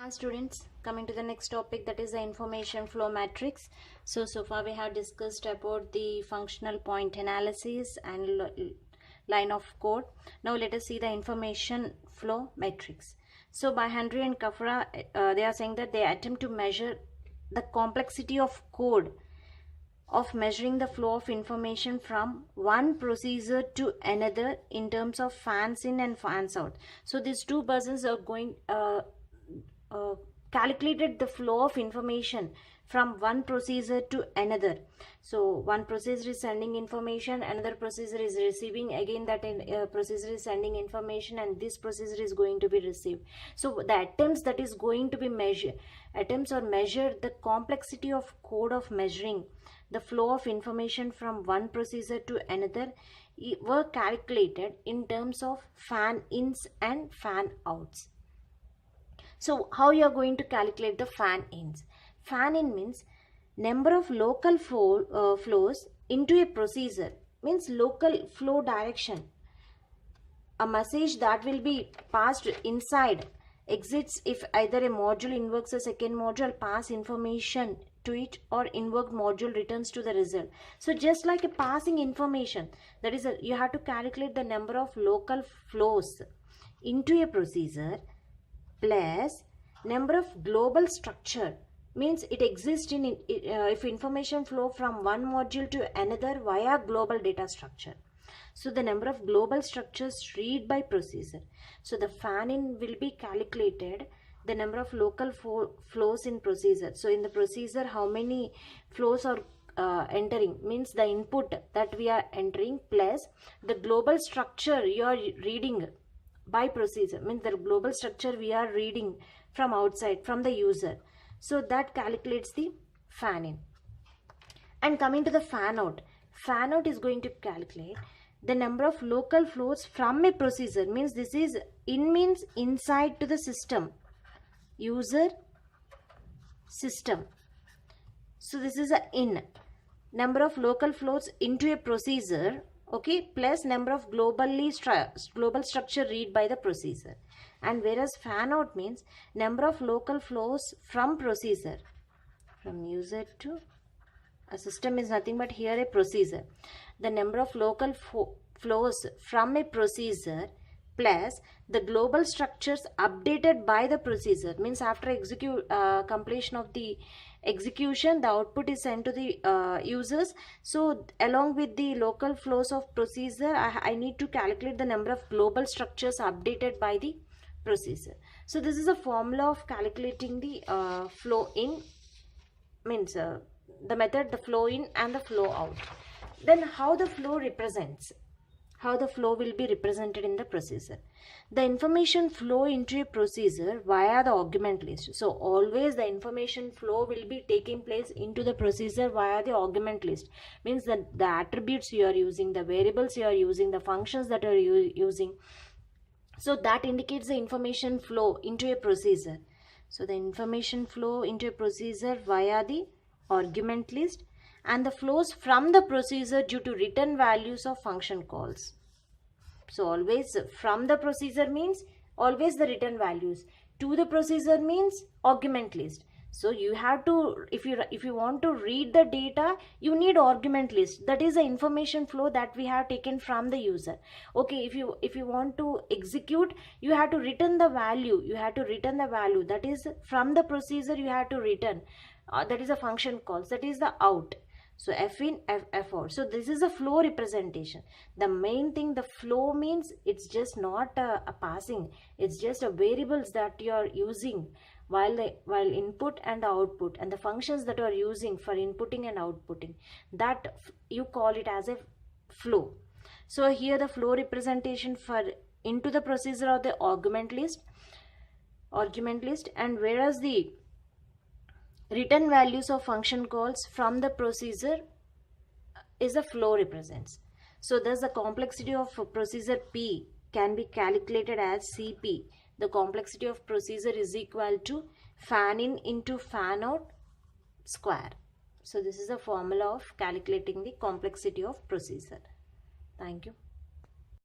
Hi students, coming to the next topic, that is the information flow matrix. So far we have discussed about the functional point analysis and line of code. Now let us see the information flow matrix. So by Henry and Kafra, they are saying that they attempt to measure the complexity of code of measuring the flow of information from one procedure to another in terms of fans in and fans out. So these two persons are going calculated the flow of information from one procedure to another. So one procedure is sending information, another procedure is receiving, again that procedure is sending information, and this procedure is going to be received. So the attempts that is going to be measured, attempts or measured the complexity of code of measuring the flow of information from one procedure to another were calculated in terms of fan ins and fan outs. So how you are going to calculate the fan ins? Fan in means number of local flows into a procedure, means local flow direction. A message that will be passed inside exits if either a module invokes a second module, pass information to it, or invoked module returns to the result. So just like a passing information, that is you have to calculate the number of local flows into a procedure plus number of global structure, means it exists in if information flow from one module to another via global data structure. So the number of global structures read by procedure. So the fan in will be calculated the number of local flows in procedure. So in the procedure, how many flows are entering, means the input that we are entering plus the global structure you are reading by procedure, means the global structure we are reading from outside, from the user. So that calculates the fan in. And coming to the fan out is going to calculate the number of local flows from a procedure, means this is in means inside to the system, user system. So this is a in, number of local flows into a procedure, okay, plus number of global structure read by the procedure. And whereas fan out means number of local flows from procedure, from user to a system is nothing but here a procedure. The number of local flows from a procedure plus the global structures updated by the procedure, means after completion of the execution, the output is sent to the users. So along with the local flows of procedure, I need to calculate the number of global structures updated by the procedure. So this is a formula of calculating the flow in, means the method, the flow in and the flow out. Then how the flow represents, how the flow will be represented in the procedure. The information flow into a procedure via the argument list. So always the information flow will be taking place into the procedure via the argument list, means that the attributes you are using, the variables you are using, the functions that are using. So that indicates the information flow into a procedure. So the information flow into a procedure via the argument list, and the flows from the procedure due to return values of function calls. So always from the procedure means always the return values, to the procedure means argument list. So you have to, if you want to read the data, you need argument list. That is the information flow that we have taken from the user. Okay, if you want to execute, you have to return the value. You have to return the value, that is from the procedure you have to return. That is a function calls, that is the out. So F in, F out. So this is a flow representation. The main thing, the flow means it's just not a passing. It's just a variables that you are using while input and output, and the functions that you are using for inputting and outputting. That you call it as a flow. So here the flow representation for into the procedure of the argument list, and whereas the return values of function calls from the procedure is a flow represents. So thus the complexity of procedure P can be calculated as Cp. The complexity of procedure is equal to fan in into fan out square. So this is a formula of calculating the complexity of procedure. Thank you.